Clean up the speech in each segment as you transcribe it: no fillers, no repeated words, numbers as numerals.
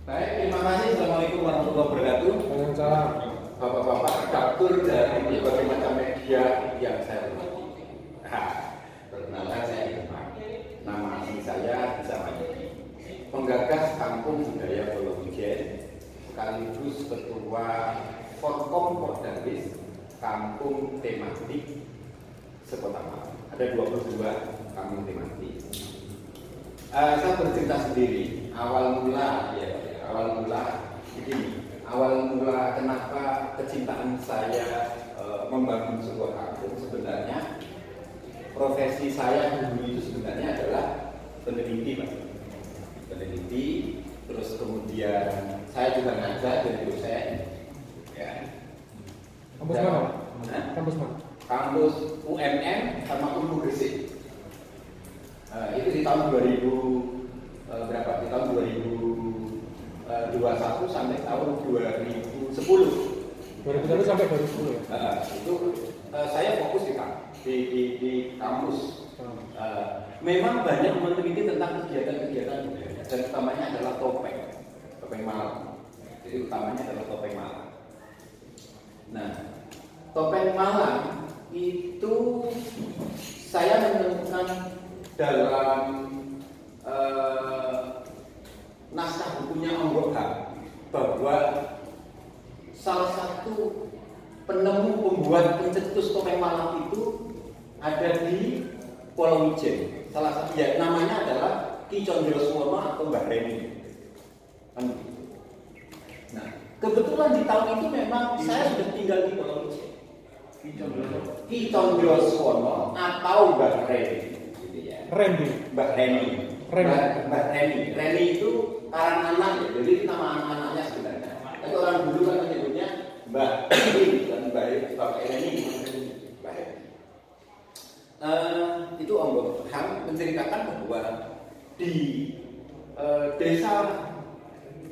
Baik, terima kasih. Assalamualaikum warahmatullahi wabarakatuh. Waalaikumsalam. Bapak-bapak redaktur dari berbagai macam media yang saya hormati. Perkenalkan saya Irfan. Nama asli saya Bisa Mayudi, penggagas Kampung Budaya Polowijen, sekaligus ketua Forkom Pordalis Kampung Tematik Sekota Malang. Ada 22 kampung tematik. Saya bercerita sendiri. Awal mula kenapa kecintaan saya membangun sebuah kampung. Sebenarnya profesi saya dulu itu sebenarnya adalah peneliti, Pak. Peneliti, terus kemudian saya juga ngajar jadi dosen. Ya. Kampus mana? Kampus mana? Kampus UMM sama Unmu Gresik. Itu di tahun 2000 berapa? Di tahun 2021 sampai tahun 2010. 2001 sampai 2010 ya? Itu saya fokus di kampus. Memang banyak meneliti tentang kegiatan-kegiatan budaya, dan utamanya adalah topeng Malang. Jadi utamanya adalah topeng Malang. Nah, topeng Malang itu saya menemukan dalam naskah bukunya Om Roham bahwa salah satu penemu pembuat pencetus topeng Malang itu ada di Polowijen. Salah satu ya namanya adalah Ki Condroswono atau Mbah Reni. Nah, kebetulan di tahun itu memang saya sudah tinggal di Polowijen. Ki Condroswono atau Mbah Reni. Mbak Reni. Reni itu karang anak ya, jadi itu nama anak-anaknya sebenarnya. Tapi orang dulu kan menyebutnya Mbak Reni dan Mbak Reni. Itu Om Roham menceritakan bahwa di desa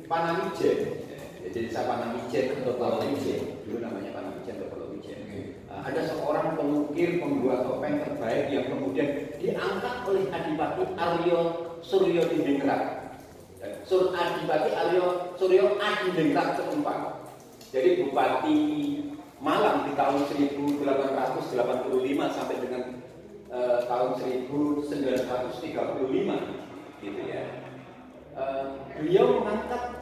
Panamijen, desa Panamijen atau Polowijen, dulu namanya Panamijen atau Polowijen. Ada seorang pengukir pembuat topeng terbaik yang kemudian diangkat oleh Adipati Aryo Suryo Adiningrat. Adipati Aryo Suryo Adiningrat keempat. Jadi Bupati Malang di tahun 1885 sampai dengan tahun 1935, gitu ya. Beliau mengangkat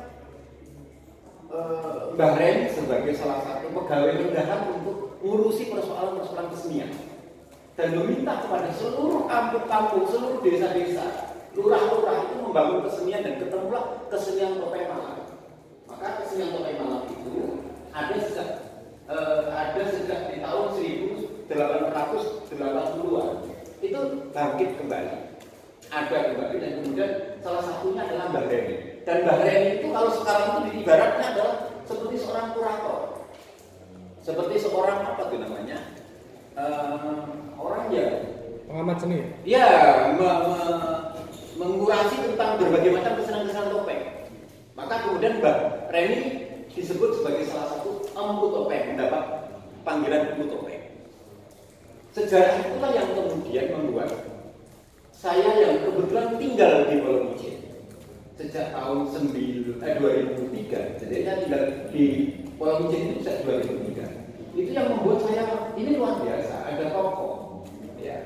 Mbah Reni sebagai salah satu pegawai rendahan untuk ngurusi persoalan-persoalan kesenian dan meminta kepada seluruh kampung-kampung, seluruh desa-desa, lurah-lurah itu membangun kesenian, dan ketemulah kesenian topeng Malang. Maka kesenian topeng Malang itu ada sejak di tahun 1880-an itu bangkit kembali, ada kembali, dan kemudian salah satunya adalah Mbah Reni. Dan Mbah Reni itu kalau sekarang itu ibaratnya adalah seperti seorang kurator, seperti seorang apa tuh namanya, orang ya pengamat seni ya, mengurasi tentang berbagai macam kesenangan topeng. Maka kemudian Mbah Reni disebut sebagai salah satu empu topeng, mendapat panggilan empu topeng. Sejarah itulah yang kemudian membuat saya yang kebetulan tinggal di Polowijen sejak tahun 2003. Jadi saya tinggal di Polowijen itu sejak 2003. Itu yang membuat saya ini luar biasa. Ada tokoh, ya,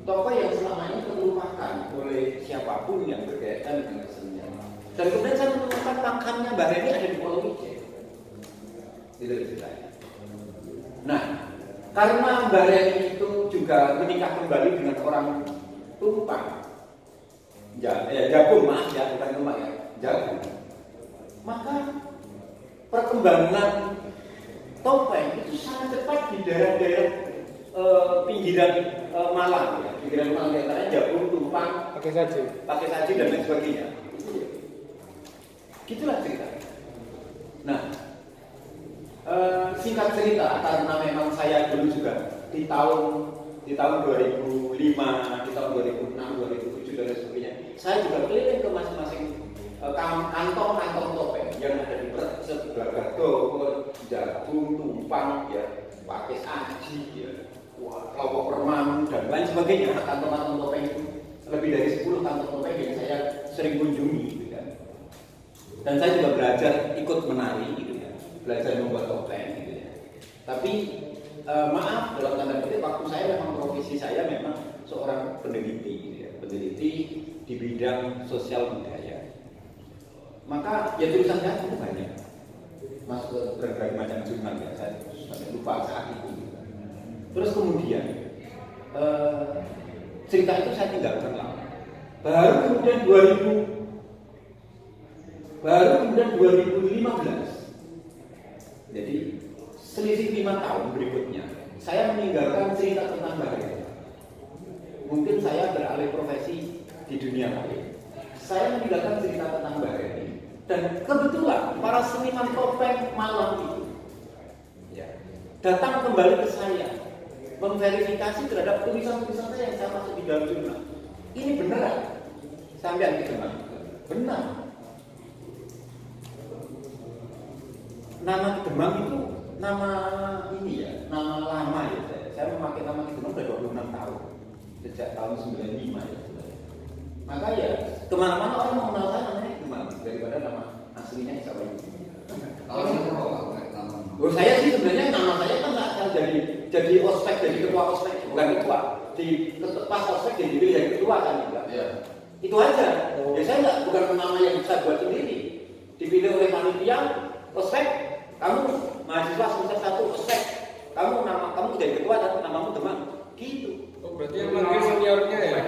tokoh yang selama ini terlupakan oleh siapapun yang berkaitan dengan kesenian. Dan kemudian saya menemukan makamnya Mbah Reni ada di Polowijen. Itu ceritanya. Nah, karena Mbah Reni itu juga menikah kembali dengan orang Tumpang. Jabung, maaf ya, bukan Tumpang ya, Jabung. Maka perkembangan topeng itu sangat cepat di daerah-daerah pinggiran Malang, ya. Pinggiran Malang diantaranya Jabung, Tumpang, pakai saji dan lain sebagainya. Gitulah ceritanya. Nah, singkat cerita, karena memang saya dulu juga di tahun 2005, di tahun 2006, 2007 dan lain sebagainya, saya juga keliling ke masing-masing kantong-kantong topeng yang ada di sebelah Gadog, Jabung, Tumpang, ya, pakai saji, ya, kelompok Permang dan lain sebagainya. Kantong-kantong topeng itu lebih dari 10 kantong topeng yang saya sering kunjungi, gitu kan. Dan saya juga belajar ikut menari gitu ya, belajar membuat topeng gitu ya. Tapi maaf dalam tanda kutip waktu saya memang profesi saya memang seorang peneliti gitu ya, peneliti di bidang sosial budaya. Maka ya tulisan saya itu banyak masuk ke berbagai macam jurnal ya, saya lupa saat itu. Terus kemudian cerita itu saya tinggalkan lama. Baru kemudian 2015. Jadi selisih 5 tahun berikutnya saya meninggalkan cerita tentang Bahari. Mungkin saya beralih profesi di dunia lain. Saya meninggalkan cerita tentang Bahari. Dan kebetulan para seniman topeng Malang itu ya, datang kembali ke saya memverifikasi terhadap tulisan-tulisan saya yang saya masuk di dalam jurnal. Ini beneran. Sampai di Demang. Benar. Nama Demang itu nama ini ya, nama lama ya saya. Saya memakai nama Demang sudah 26 tahun. Sejak tahun 95 ya. Maka ya kemana-mana orang mengenal saya namanya Demang daripada nama aslinya siapa itu. Oh, saya sih sebenarnya nama saya kan nggak jadi ospek, jadi ketua ospek, bukan ketua. Pas ospek jadi ketua kan juga. Ya. Itu aja. Ya saya nggak, bukan nama yang bisa buat sendiri. Dipilih oleh panitia ospek, kamu mahasiswa semester 1 ospek, kamu jadi ketua dan namamu Demang. Gitu. Oh, berarti yang manggil seniornya ya?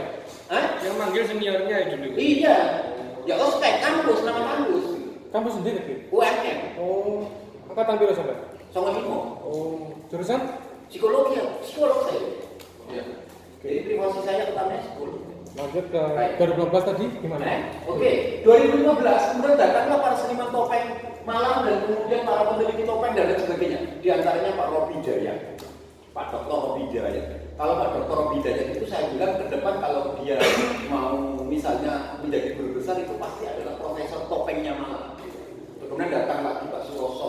Hah? Yang manggil seniornya itu dulu. Iya. Ya ospek, kampus, nama kampus. Kampus sendiri gitu? UMM. Oh, angkatan biru sampai? Songo Limo. Oh, jurusan? Psikologi ya, psikolog saya. Iya. Jadi privasi saya utamanya psikolog. Lanjut ke 2015 tadi gimana? Oke, 2015 kemudian datanglah para seniman topeng Malang dan kemudian para peneliti topeng dan lain sebagainya. Di antaranya Pak Robi Jaya, Pak Dr. Robi Jaya. Kalau Pak Dr. Robi Jaya itu saya bilang ke depan kalau dia mau misalnya menjadi guru besar itu pasti adalah profesor topengnya Malang. Kemudian datang lagi Pak Suroso,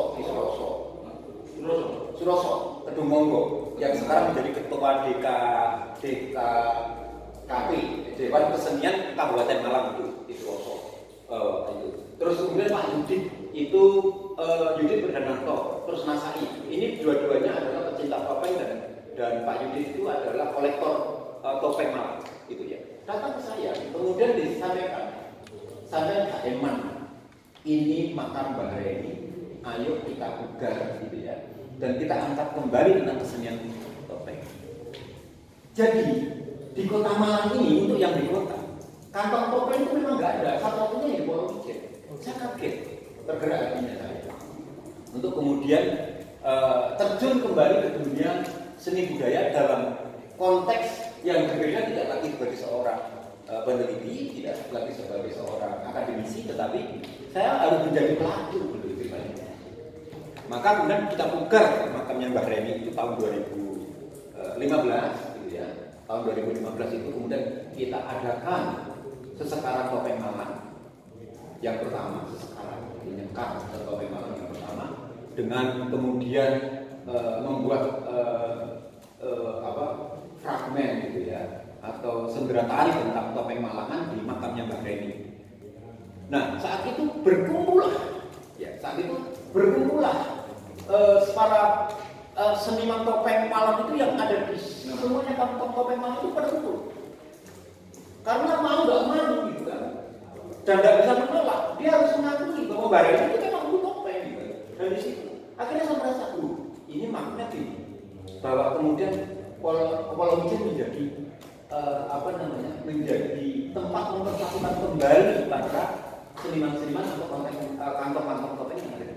Kedung Monggo yang sekarang menjadi ketua DKKP, Dewan Kesenian Kabupaten Malang itu Suroso. Terus kemudian Pak Yudit itu Yudit Berdananto, terus Nasai. Ini dua-duanya adalah pecinta topeng dan Pak Yudit itu adalah kolektor topeng Malang, gitu ya. Datang ke saya, kemudian disampaikan, sampai Pak Eman, ini makam Mbah Reni, ayo kita pugar, gitu ya. Dan kita angkat kembali tentang kesenian topeng. Jadi di kota Malang ini untuk yang di kota, kantong topeng itu memang nggak ada. Satu-satunya yang di Pulau Ijen. Saya kaget, tergerak hatinya saya. Untuk kemudian terjun kembali ke dunia seni budaya dalam konteks yang berbeda, tidak lagi sebagai seorang peneliti, tidak lagi sebagai seorang akademisi, tetapi saya harus menjadi pelaku begitu banyak. Maka kemudian kita pugar makamnya Mbah Reni itu tahun 2015 gitu ya. Tahun 2015 itu kemudian kita adakan sesekaran topeng Malang yang pertama, sesekaran menyekar topeng Malang yang pertama dengan kemudian membuat fragmen gitu ya atau sendera tari tentang topeng Malangan di makamnya Mbah Reni. Nah saat itu berkumpullah para seniman topeng Malang itu yang ada di semuanya kampung topeng Malang itu berkumpul. Karena mau nggak mau gitu kan, dan nggak bisa menolak, dia harus mengakui bahwa Mbah Reni itu kan mampu topeng gitu. Dan di situ akhirnya saya merasa, ini makna gini, bahwa kemudian Pulau Ijen menjadi menjadi tempat mempersatukan kembali para seniman-seniman atau kantong-kantong topeng yang ada di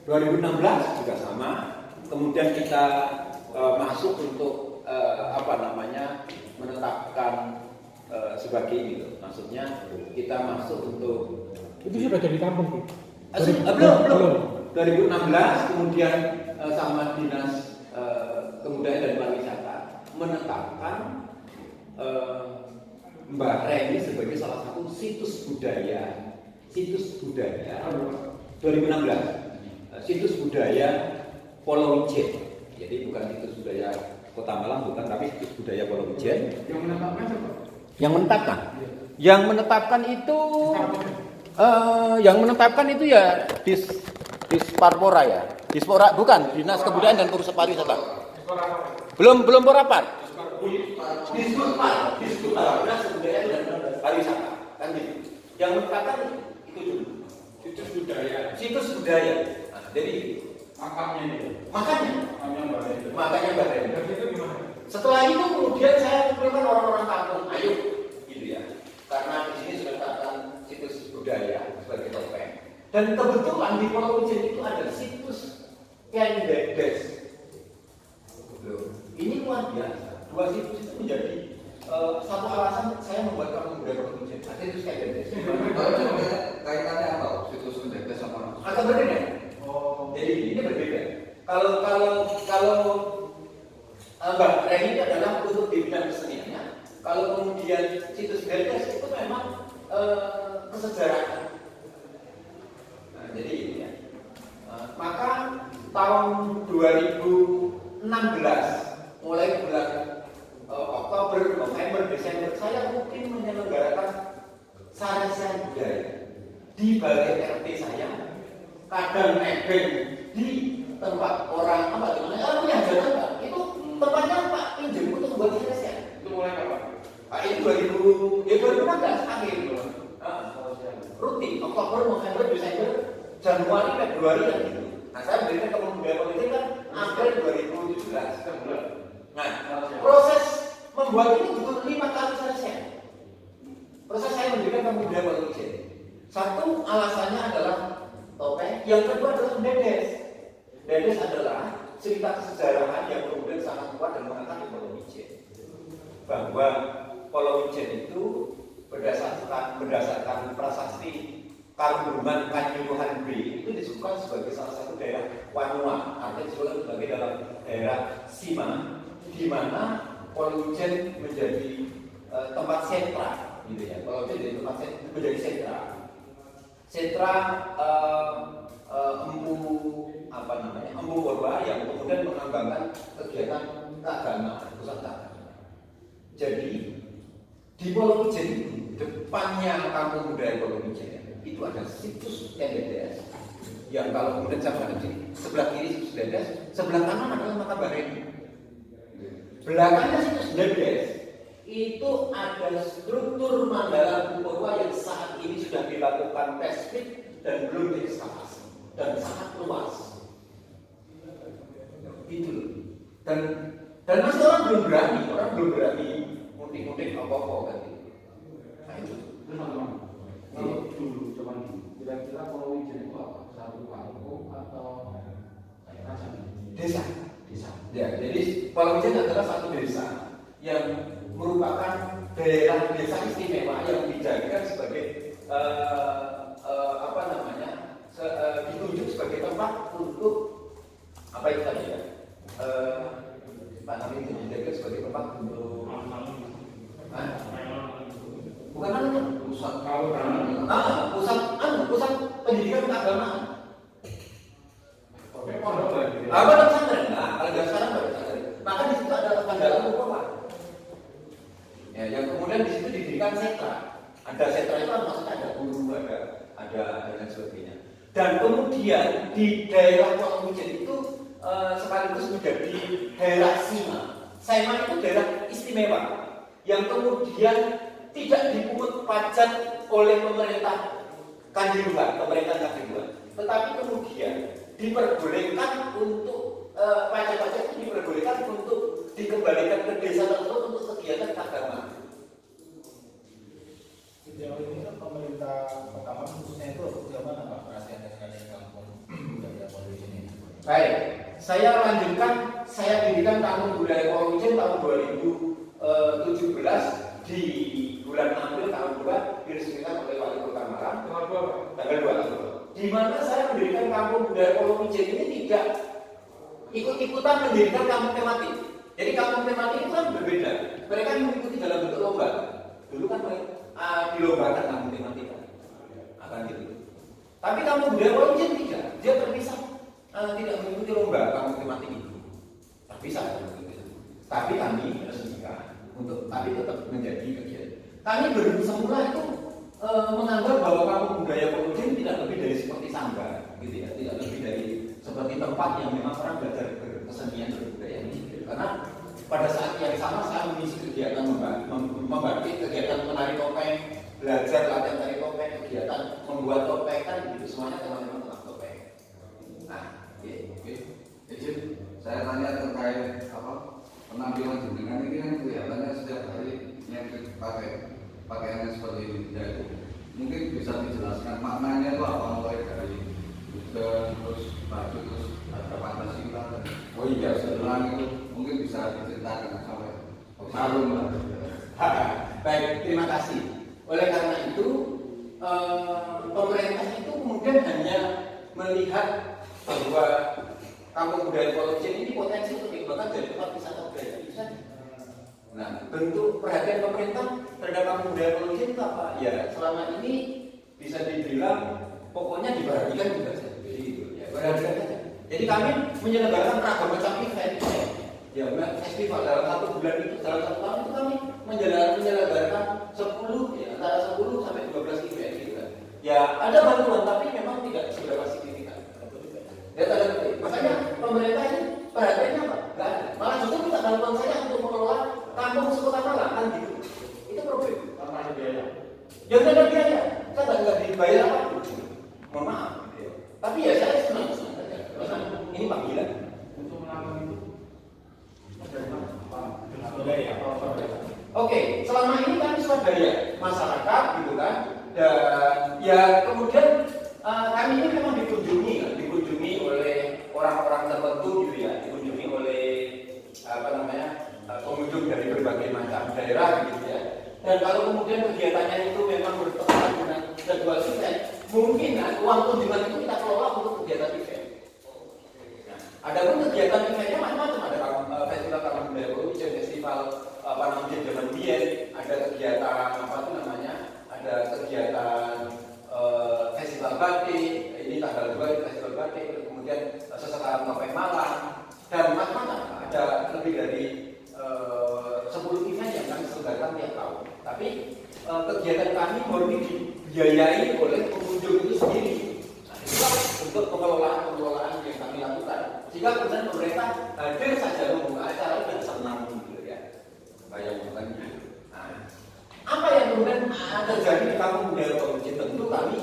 2016 juga sama. Kemudian kita masuk untuk menetapkan sebagai ini loh. Maksudnya kita masuk untuk itu sudah jadi kampung tuh. Belum. 2016 kemudian sama Dinas Kebudayaan dan Pariwisata menetapkan Mbah Reni sebagai salah satu situs budaya 2016 situs budaya Pulau Ijen. Jadi bukan situs budaya Kota Malang, bukan, tapi situs budaya Pulau Ijen. Yang menetapkan siapa? Yang menetapkan Yang menetapkan itu ya Disparpora ya. Dispora bukan Dinas Kebudayaan dan Pariwisata. Belum Porapat. Dispar Dinas Kebudayaan dan Pariwisata. Kan gitu. Yang menetapkan itu dulu. Situs budaya. Nah, jadi makanya Mbak Reni. Setelah itu kemudian saya kumpulkan orang-orang kampung, ayo gitu ya. Karena di sini sudah ditetapkan situs budaya sebagai topeng. Dan kebetulan di Pulau Ijen itu ada situs Kendedes. Ini luar biasa. Dua situs itu menjadi satu alasan saya membuat kampung budaya Pulau Ijen. Ada situs Kendedes. Kaitannya apa? Situs Kendedes sama? Agak berbeda. Jadi ini berbeda. Kalau Mbak Reni ini adalah untuk di bidang keseniannya. Kalau kemudian situs Kendedes itu memang kesejarahan. Nah, jadi ini ya. Maka tahun 2016 mulai bulan Oktober, November, Desember saya mungkin menyelenggarakan sarasen budaya di balai RT saya, kadang nebeng di tempat orang punya hajatan Pak. Itu tempatnya Pak pinjam untuk membuat sarasen. Itu mulai kapan? Itu 2016 akhir. Rutin Oktober, November, Desember, Januari, Februari dan gitu. Nah, saya berikan ke budaya politik kan April 2017 kan bulan. Nah, proses membuat ini butuh 5 kali selesai. Proses saya mendirikan ke budaya politik. Satu alasannya adalah topeng, yang kedua adalah Dedes. Dedes adalah cerita kesejarahan yang kemudian sangat kuat dan mengangkat di Pulau Ijen. Bahwa Pulau Ijen itu berdasarkan prasasti Karunduman Kanyuruhan B itu disebutkan sebagai salah satu daerah Wanua, artinya disebutkan sebagai dalam daerah Sima, di mana Pulau Ijen menjadi tempat sentra, gitu ya. Pulau Ijen menjadi sentra Empu Purba yang kemudian mengembangkan kegiatan keagamaan, pusat keagamaan. Jadi di Pulau Ijen depannya kampung budaya Pulau Ijen itu ada situs Kendedes yang kalau kemudian saya berada di sebelah kiri situs Kendedes, sebelah kanan adalah makam Mbak Reni. Belakangnya situs Kendedes itu ada struktur Mandala Purba yang saat ini sudah dilakukan tes fit dan belum diekskavasi dan sangat luas. Itu loh. Dan masih orang belum berani mudik apa-apa kan. Nah itu. Kalau dulu kira-kira Pulau Ijen itu apa? Satu kampung atau desa? Ya, jadi Pulau Ijen adalah satu desa yang merupakan daerah desa istimewa yang dijadikan sebagai ditunjuk sebagai tempat untuk apa itu tadi ya? Itu dijadikan sebagai tempat untuk bukan pusat pendidikan keagamaan. Apa pesantren? Nah, kalau dari sekarang ada pesantren. Maka di situ ada Mandala Purba. Ya, yang kemudian di situ didirikan sentra. Ada sentra itu maksudnya ada guru, ada dan sebagainya. Dan kemudian di daerah Pulau Ijen itu sekaligus menjadi daerah Sima. Sima itu daerah istimewa yang kemudian tidak dipungut pajak oleh pemerintah Kanjuruhan, tetapi kemudian diperbolehkan untuk pajak-pajak itu diperbolehkan untuk dikembalikan ke desa tersebut untuk kegiatan keagamaan. Sejauh ini kan pemerintah pertama khususnya itu sejauh mana Pak perhatian terhadap kampung budaya Pulau Ijen ini? Baik, saya lanjutkan. Saya dirikan kampung budaya Pulau Ijen tahun 2017 di bulan April tahun 2 diresmikan oleh Wali Kota Malang tanggal 2. Di mana saya mendirikan kampung budaya Pulau Ijen ini tidak ikut-ikutan mendirikan kampung tematik. Jadi kampung tematik itu kan berbeda. Mereka mengikuti dalam bentuk lomba. Dulu kan dilombakan kampung tematik akan gitu. Tapi kampung budaya Pulau Ijen tidak. Dia terpisah, tidak mengikuti lomba kampung tematik itu. Terpisah. Tapi kami resmikan tapi tetap menjadi kegiatan. kami semula itu menganggap bahwa kampung budaya Polojen tidak lebih dari seperti sanggar, gitu ya, tidak lebih dari seperti tempat yang memang orang belajar kesenian berbudaya ini. Karena pada saat yang sama saya mengisi kegiatan membatik, kegiatan menari topeng, belajar latihan tari topeng, kegiatan membuat topeng kan gitu, semuanya teman-teman tentang topeng. Nah, oke. Jadi saya tanya terkait penampilan jenengan ini kan kelihatannya setiap hari yang pakai pakaiannya seperti ini, ya, mungkin bisa dijelaskan maknanya itu apa, mulai dari juga terus baju terus ada Pancasila. Oh iya, setelah itu mungkin bisa diceritakan sampai sarung lah. Baik, terima kasih. Oleh karena itu pemerintah itu kemudian hanya melihat bahwa kampung budaya Polojen ini potensi untuk dikembangkan jadi tempat wisata budaya itu saja. Nah, bentuk perhatian pemerintah terhadap kampung budaya Polojen itu apa? Ya, selama ini bisa dibilang pokoknya diperhatikan juga saja. Jadi gitu, ya, perhatikan saja. Jadi kami menyelenggarakan ragam macam event, ya, festival dalam 1 bulan itu, dalam 1 tahun itu kami menyelenggarakan 10, ya, antara 10 sampai 12 event gitu kan. Ya, ada bantuan tapi memang tidak seberapa signifikan. Ya, makanya pemerintah ini perhatiannya apa? Enggak ada. Malah justru minta bantuan saya untuk mengelola kampung Sekota Malang kan gitu. Itu problem. Tanpa ada biaya. Ya tidak ada biaya. Saya nggak dibayar apa? Mohon maaf. Ya. Tapi ya saya senang saja. Karena ini panggilan. Untuk melakukan itu dari mana? Dengan budaya atau Oke, selama ini kan swadaya masyarakat gitu kan. Dan ya kemudian kami ini memang dikunjungi oleh orang-orang tertentu gitu ya, dikunjungi oleh pengunjung dari berbagai macam daerah gitu ya. Dan kalau kemudian kegiatannya itu memang bertepatan dengan jadwal event, mungkin uang kunjungan itu kita kelola untuk kegiatan event. Nah, ada pun kegiatan eventnya macam-macam, ada festival kampung budaya Polojen, festival zaman biyen, ada kegiatan ada kegiatan festival batik, ini tanggal 2 festival batik, kemudian sesekali topeng Malang, dan macam-macam. Ada lebih dari 10 event yang kami selenggarakan tiap tahun. Tapi kegiatan kami murni dibiayai oleh pengunjung itu sendiri. Nah, itulah bentuk pengelolaan yang kami lakukan. Jika kemudian pemerintah hadir saja membuka acara dan senang gitu ya. Bayangkan gitu. Nah, apa yang kemudian terjadi di kampung budaya Polojen? Tentu kami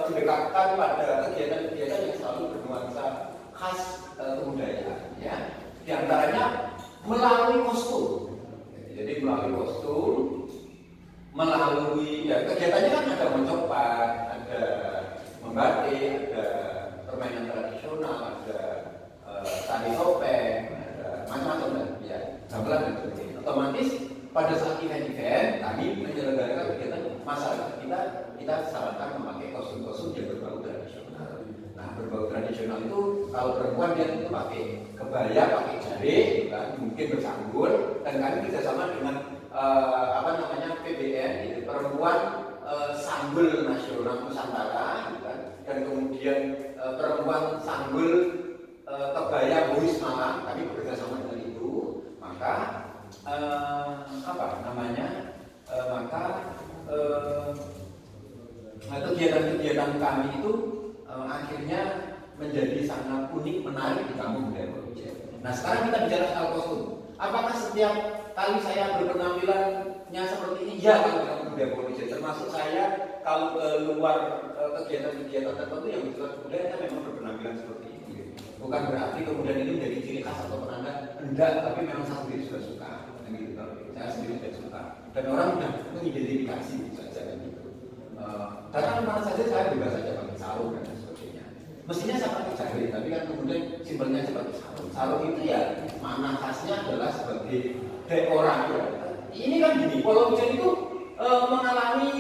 mendekatkan pada kegiatan-kegiatan yang selalu bernuansa khas kebudayaan. Ya. Di antaranya melalui kostum. Jadi melalui kostum, melalui ya, kegiatannya kan ada mencopat, ada membatik, ada permainan tradisional, ada tari topeng, ada macam-macam ya, gamelan dan sebagainya. Otomatis pada saat event-event kami menyelenggarakan kegiatan masyarakat kita sarankan memakai kostum-kostum yang berbau tradisional. Nah, berbau tradisional itu kalau perempuan dia itu pakai kebaya, pakai jari, kan, mungkin bersanggul, dan kami kerjasama dengan PBN, itu perempuan sanggul nasional Nusantara, kan, dan kemudian perempuan sanggul kebaya Bois Malang, kami bekerjasama dengan itu, maka kegiatan-kegiatan kami itu akhirnya menjadi sangat unik, menarik di kampung budaya Polojen. Nah, sekarang kita bicara soal kostum. Apakah setiap kali saya berpenampilannya seperti ini? Ya, kalau di kampung budaya Polojen. Termasuk saya kalau keluar kegiatan-kegiatan tertentu yang bersifat budaya, saya memang berpenampilan seperti ini. Bukan berarti kemudian ini menjadi ciri khas atau penanda, enggak, tapi memang saya sendiri sudah suka. Gitu, saya sendiri sudah suka. Dan orang sudah mengidentifikasi saja gitu. Datang mana saja saya juga saja pakai sarung dan sebagainya. Mestinya saya pakai jari, tapi kan kemudian simpelnya seperti sarung. Sarung itu ya mana khasnya adalah sebagai dekoran. Ini kan gini, Polojen itu mengalami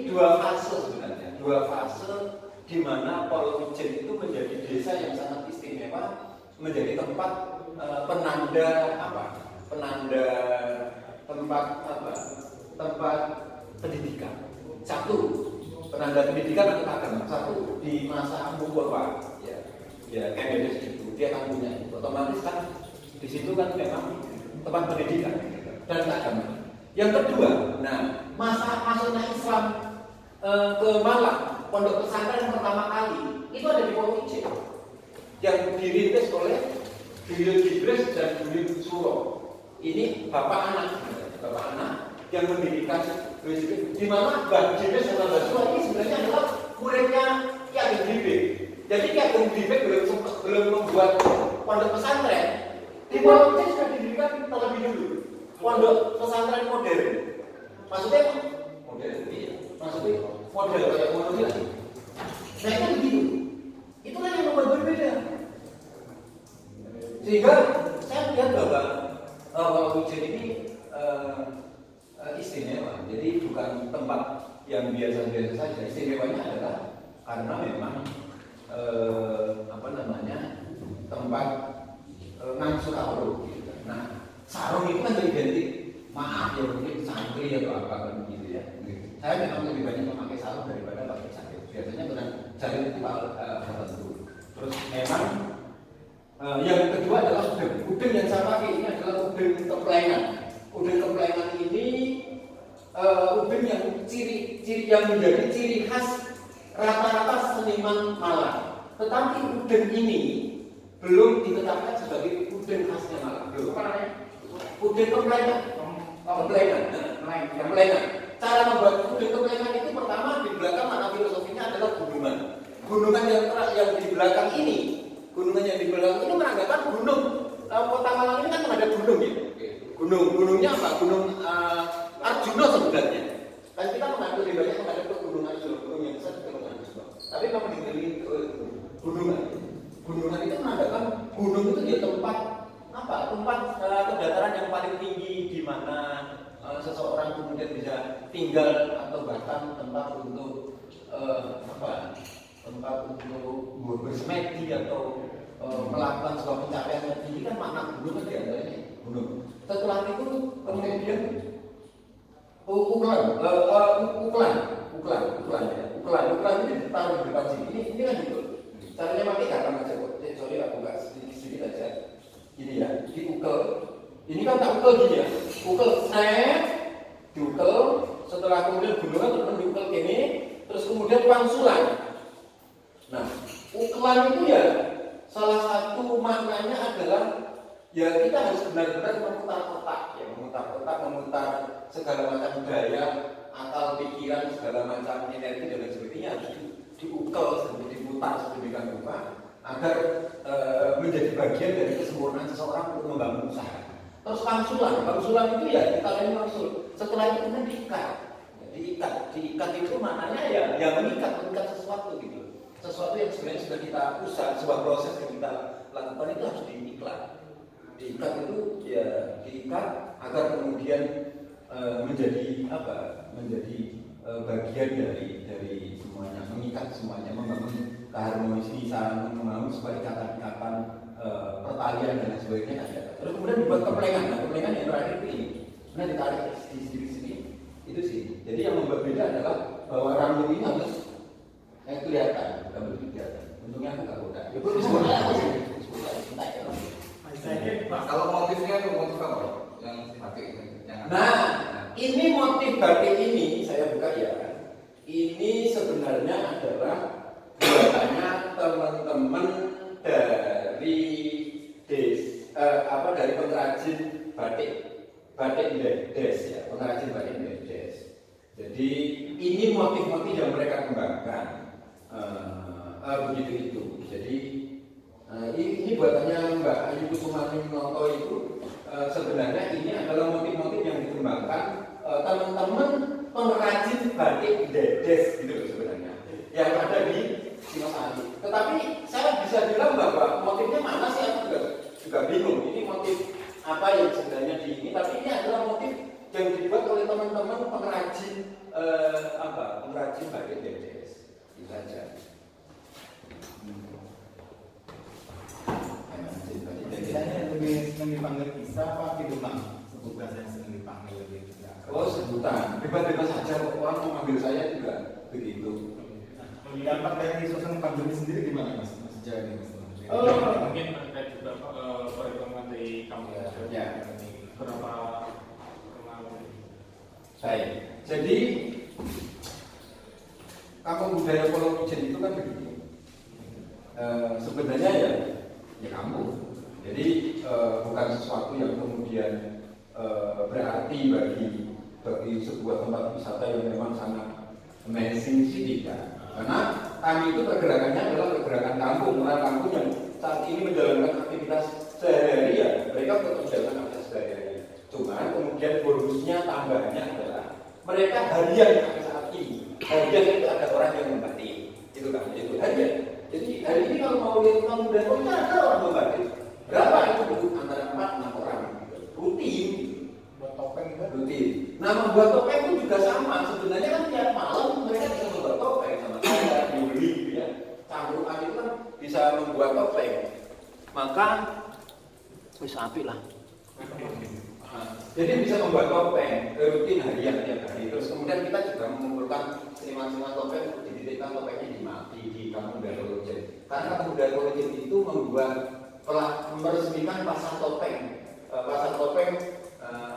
dua fase sebenarnya. Dua fase di mana Polojen itu menjadi desa yang sangat istimewa, menjadi tempat penanda tempat pendidikan. Satu, penanda pendidikan atau agama. Satu, di masa Purba, ya Kemenes itu dia kan punya itu. Otomatis kan di situ kan memang tempat pendidikan dan agama. Yang kedua, nah masa masuknya Islam ke Malang, pondok pesantren pertama kali itu ada di Pondok C yang dirintis oleh Beliau Jibres dan Beliau Suro. Ini bapak anak yang mendirikan Beliau Jibres. Di mana Mbak Jibres dan Mbak Suro ini sebenarnya adalah muridnya Ki Ageng Dwibek. Jadi Ki Ageng Dwibek belum membuat pondok pesantren. Di Pondok C sudah didirikan terlebih dulu. Pondok pesantren modern. Maksudnya modern, iya. Maksudnya model kayak model. Nah itu begitu. Itulah yang membuat berbeda. Sehingga saya melihat bahwa Wijen ini istimewa. Jadi bukan tempat yang biasa-biasa saja. Istimewanya adalah karena memang tempat ngangsu sarung. Nah, sarung itu kan identik, maaf ya mungkin santri atau apa kan begitu ya. Saya memang lebih banyak memakai sarung daripada pakai jaket. Biasanya dengan jaket itu tertentu. Terus memang yang kedua adalah udeng yang saya pakai ini adalah udeng keplengan. Udeng keplengan ini udeng yang ciri yang menjadi ciri khas rata-rata seniman Malang. Tetapi udeng ini belum ditetapkan sebagai udeng khasnya Malang. Belum apa namanya? Udeng keplengan. Keplengan. Cara membuat udeng keplengan itu pertama di belakang makna filosofinya adalah gunungan. Gunungan yang di belakang ini. Gunungan yang di belakang ini menandakan gunung. Kota Malang ini kan ada gunung ya. Gunungnya apa? Gunung Arjuna sebenarnya. Dan kita mengaku lebih banyak kepada Gunung Arjuna, gunung yang besar itu Gunung Arjuna. Tapi kalau dikelilingi gunungan itu menandakan gunung itu dia tempat apa? Tempat kedataran yang paling tinggi di mana seseorang kemudian bisa tinggal atau bahkan tempat untuk tempat untuk bersemedi atau melakukan sebuah pencapaian yang tinggi kan makna gunung kan diantaranya gunung. Setelah itu kemudian ukuran ini ditaruh di depan sini. Ini kan gitu. Caranya pakai garam aja kok. Sorry aku nggak sedikit aja. Ini ya, diukel. Ini kan tak ukel gini ya. Ukel set, diukel. Setelah kemudian gunungan terus diukel gini, terus kemudian pangsulan. Nah, ukelan itu ya salah satu maknanya adalah ya kita harus benar-benar memutar segala macam daya, akal, pikiran, segala macam energi dan sebagainya harus diukel, diputar sedemikian rupa agar menjadi bagian dari kesempurnaan seseorang untuk membangun usaha. Terus pangsulan itu ya kita lain pangsul. Setelah itu kemudian diikat itu maknanya ya mengikat sesuatu gitu. Sesuatu yang sebenarnya sudah kita usaha, sebuah proses yang kita lakukan itu harus diikat itu ya diikat agar kemudian menjadi bagian dari semuanya, mengikat semuanya, membangun keharmonisi, saling membangun sebuah ikatan pertalian dan sebagainya ada. Terus kemudian dibuat keplengan. Nah, keplengan yang terakhir ini sebenarnya ditarik di sini itu sih. Jadi yang membuat beda adalah bahwa rambut ini harus kelihatan, untungnya aku nggak kodak. Kalau motifnya itu motif apa? Yang batik ini? Nah, ini motif batik ini saya buka ya. Ini sebenarnya adalah buatannya teman-teman dari dari pengrajin batik Des ya, pengrajin batik Des. Jadi ini motif-motif yang mereka kembangkan. Begitu itu. Jadi ini buatannya Mbak Ayu Kusumani Noto itu sebenarnya ini adalah motif-motif yang dikembangkan teman-teman pengrajin batik Des gitu sebenarnya yang ada di Singosari. Tetapi saya bisa bilang bahwa motifnya mana sih, aku juga bingung. Ini motif apa yang sebenarnya di ini, tapi ini adalah motif yang dibuat oleh teman-teman pengrajin pengrajin batik Des. Itu saja. Saya lebih dipanggil bisa apa Kidumang? Sebutan saya sering dipanggil lebih. Oh, sebutan. Bebas-bebas saja, orang mau manggil saya juga begitu. Dampak dari suasana pandemi sendiri gimana Mas? Sejauh ini Mas? Mungkin ada juga perkembangan dari kamu ya. Berapa Baik. Jadi kampung budaya Pulau Ijen itu kan begini. Sebenarnya ya kampung. Jadi bukan sesuatu yang kemudian berarti bagi sebuah tempat wisata yang memang sangat amazing sih tidak. Karena kami itu pergerakannya adalah pergerakan kampung, orang kampung yang saat ini menjalankan aktivitas sehari-hari ya mereka tetap menjalankan aktivitas sehari-hari. Cuman kemudian bonusnya tambahnya adalah mereka harian saat ini. Harian itu ada orang yang membantu, itu kan itu harian. Jadi hari ini kalau mau lihat kampung budaya itu ada orang membantu. Berapa itu butuh antara 4-6 orang rutin. Buat topeng kan? Rutin. Nah membuat topeng itu juga sama. Sebenarnya kan tiap malam mereka bisa membuat topeng sama saya dibeli, gitu ya. Campuran itu kan bisa membuat topeng. Maka wis apik lah. Jadi bisa membuat topeng rutin harian tiap hari. Terus kemudian kita juga mengumpulkan seniman-seniman topeng untuk didirikan topengnya di Kampung Budaya Pulau Ijen. Karena Kampung Budaya Pulau Ijen itu meresmikan pasar topeng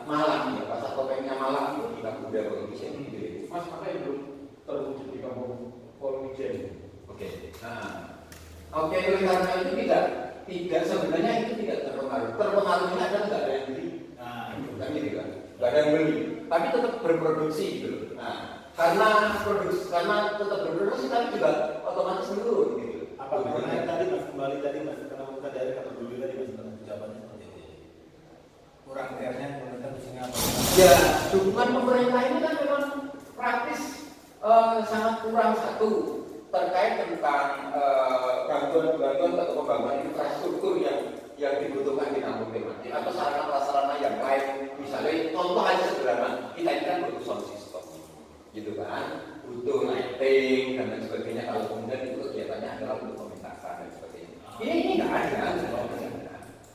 Malang ya, pasar topengnya Malang itu di Kampung Budaya Pulau Ijen. Mas, apa yang belum terwujud di Kampung Pulau Ijen? Oke. Oke, oleh karena itu tidak sebenarnya itu tidak terpengaruh. Terpengaruhnya adalah nggak ada yang beli. Nah, itu kan gitu kan. Nggak ada yang beli, tapi tetap berproduksi gitu. Nah, karena tetap berproduksi tapi juga otomatis menurun gitu. Apa karena tadi mas kembali tadi mas karena bukan dari kata dulu tadi mas tentang jawabannya seperti itu. Kurang PR-nya pemerintah mestinya apa? Ya, dukungan pemerintah ini kan memang praktis sangat kurang satu terkait tentang bantuan atau pembangunan infrastruktur yang dibutuhkan di kampung tematik atau sarana-prasarana yang lain. Misalnya contoh aja sederhana, kita ini kan butuh sound system, gitu kan, butuh lighting dan lain sebagainya. Kalau kemudian itu kegiatannya adalah untuk pementasan dan sebagainya. Ini nggak ada,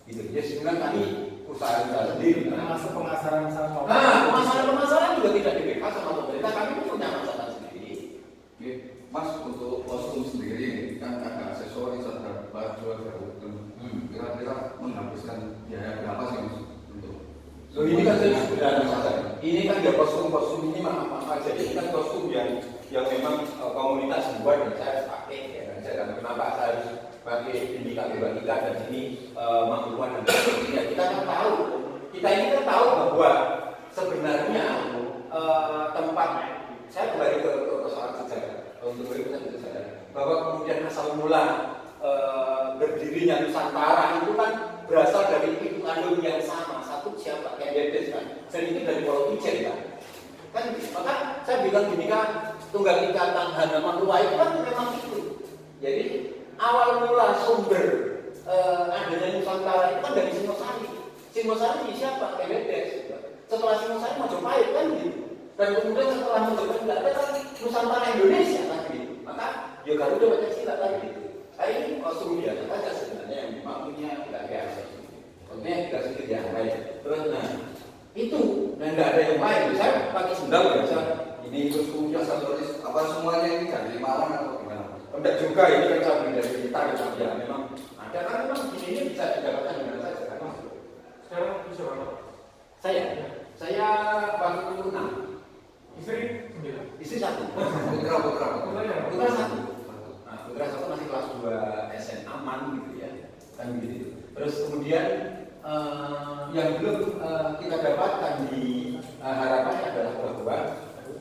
gitu. Ya sebenarnya kami usaha sendiri. Masuk pemasaran sama. Pemasaran juga tidak di-backup sama pemerintah. Kami pun punya masalah sendiri. Mas, untuk kostum sendiri kan ada aksesoris, ada baju, ada hoodoo. Kira-kira menghabiskan biaya berapa sih mas untuk? Loh, ini kan sederhana saja. Ini kan ya kostum ini maaf aja. Ini kan kostum yang memang komunitas buat dan saya pakai ya. Dan kenapa saya harus pakai ini bagikan dan ini makluman dan sebagainya. Kita ini kan tahu bahwa sebenarnya tempat saya kembali ke persoalan sejarah. Untuk berikutnya itu saya bahwa kemudian asal mula berdirinya Nusantara itu kan berasal dari ibu kandung yang sama, satu siapa Kendedes kan, dan itu dari Pulau Ijen kan maka saya bilang gini kan, Tunggal Ika Tanghana Matua itu kan memang itu. Jadi awal mula sumber adanya Nusantara itu kan dari Singosari. Singosari siapa Kendedes, setelah Singosari Majapahit kan gitu. Dan kemudian setelah Majapahit tidak ada kan Nusantara Indonesia kan gitu. Maka ya Garuda Pancasila kan gitu. Ini kostum biasa saja sebenarnya yang maklunya tidak biasa. Maksudnya tidak sedikit yang lain. Terus itu dan tidak ada yang lain. Saya pakai sendal biasa. Ini kostumnya aksesoris Apa semuanya ini dari Malang atau gimana? tidak juga ini kan saya beli dari kita ya memang ada kan memang ini bisa didapatkan dengan saja kan. Sekarang bisa berapa? Saya bantu 6. Istri 9. Istri 1. Putra. Putra 1. Putra 1 masih kelas 2 SMA aman gitu ya. Kan gitu. Terus kemudian yang belum kita dapatkan di harapannya adalah bahwa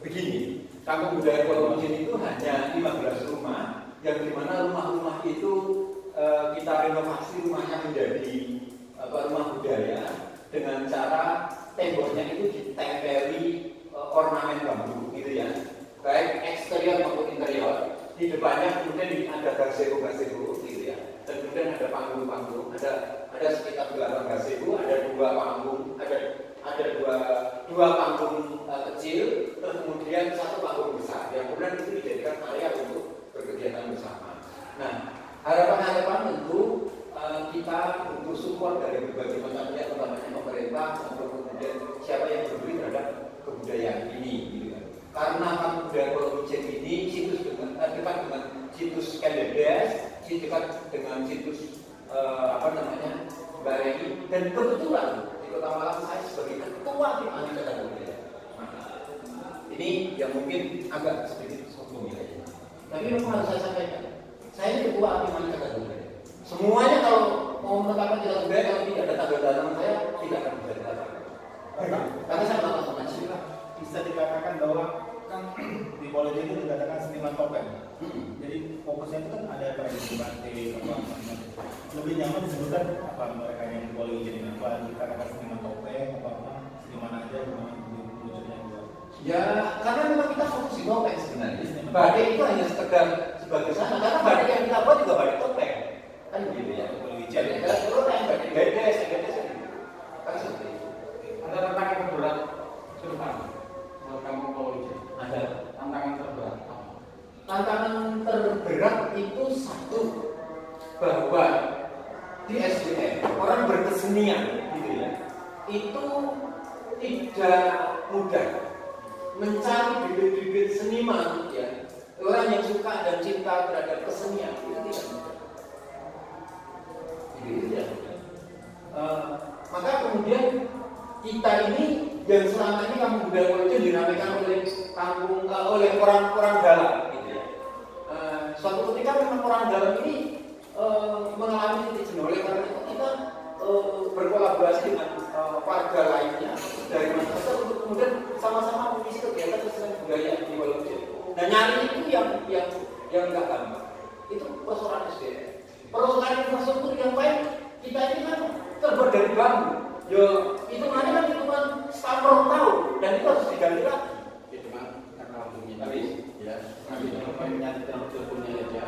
begini, Kampung Budaya Pulau Ijen itu hanya 15 rumah yang dimana rumah-rumah itu kita renovasi rumahnya menjadi rumah budaya dengan cara temboknya itu ditempeli ornamen bambu gitu ya, baik eksterior maupun interior. Di depannya kemudian ada gazebo gitu ya, dan kemudian ada panggung-panggung, ada sekitar 8 gazebo, ada 2 panggung, ada dua panggung kecil, terus kemudian 1 panggung besar yang kemudian itu dijadikan area untuk berkegiatan bersama. Nah, harapan tentu kita butuh support dari berbagai macam pihak, utamanya pemerintah, untuk kemudian siapa yang peduli terhadap kebudayaan ini gitu kan. Karena Kampung Budaya Pulau Ijen ini dekat dengan situs Kendedes, dekat dengan situs Bareni, dan kebetulan di Kota Malang saya sebagai ketua tim anti cagar budaya. ini yang mungkin agak sedikit sombong ya. Tapi memang harus saya sampaikan. Saya ini ketua Aliman Cagar Budaya. Semuanya kalau mau menetapkan cagar budaya, kalau tidak ada tanda tangan saya tidak akan bisa ditetapkan. Karena saya melakukan pengajian. Bisa dikatakan bahwa kan di Polo J itu dikatakan seniman topeng. Jadi fokusnya itu kan ada tradisi batik, apa lebih nyaman disebutkan apa mereka yang di Polo J ini apa dikatakan seniman topeng, apa seniman aja, wujudnya juga. Ya, karena memang kita fokus di topeng sebenarnya. Batik itu hanya sekedar sebagai sana, karena batik yang kita buat juga batik topeng. Kan gitu ya. Jadi ada topeng, batik gades, kan seperti itu. Ada tantangan terberat Sultan buat kamu Polisi. Ada Tantangan terberat. tantangan terberat itu satu, bahwa di SDM orang berkesenian gitu ya, itu tidak mudah mencari bibit-bibit seniman ya, orang yang suka dan cinta terhadap kesenian itu tidak mudah. Itu ya. Maka kemudian kita ini yang selama ini kampung budaya Polo J dinamakan oleh orang-orang dalam gitu ya. Suatu ketika memang orang dalam ini mengalami titik jenuh, oleh karena itu kita berkolaborasi dengan warga lainnya dari masyarakat untuk kemudian sama-sama mengisi kegiatan kesenian budaya di Polo J. Nah, nyari itu yang nggak gampang. Itu persoalan SDM. Persoalan infrastruktur yang baik, kita ini kan terbuat dari bambu. Yo, hitungannya kan hitungan setahun tahun dan itu harus diganti lagi. Itu kan karena waktunya. Tapi ya, Kami coba menyatakan teleponnya aja.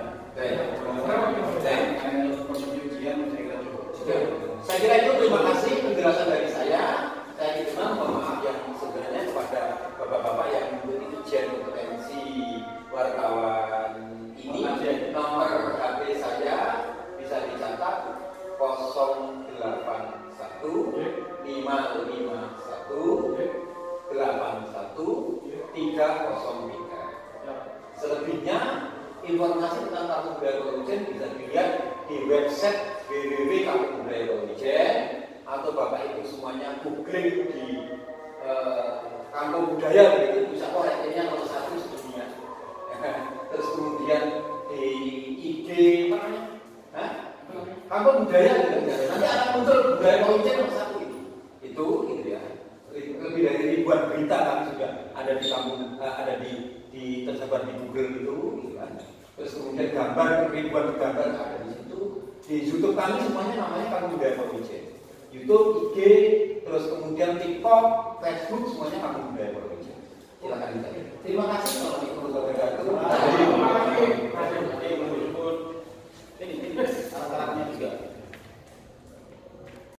Saya kira itu, terima kasih penjelasan dari saya. Saya juga mohon maaf yang sebenarnya kepada bapak-bapak yang mengikuti ujian kompetensi wartawan ini. Nomor HP saya bisa dicatat 081 551 81 303. Selebihnya informasi tentang Kampung Budaya Polo J bisa dilihat di website www.kampungbudaya.id atau Bapak Ibu semuanya googling di Kampung Budaya begitu bisa koreknya nomor 1 sedunia. Terus kemudian di IG apa namanya? Kampung Budaya gitu. Nanti akan muncul Budaya Polo J nomor 1 itu gitu ya. Lebih dari ribuan berita kami sudah ada di kampung, ada di tersebar di Google itu gitu kan. Terus kemudian gambar, ribuan gambar ada di situ. Di YouTube kami semuanya namanya Kampung Budaya Polo J. YouTube, IG, terus kemudian TikTok, Facebook semuanya Kampung Budaya Polo J. Silakan dicari. Terima kasih. Assalamualaikum warahmatullahi wabarakatuh.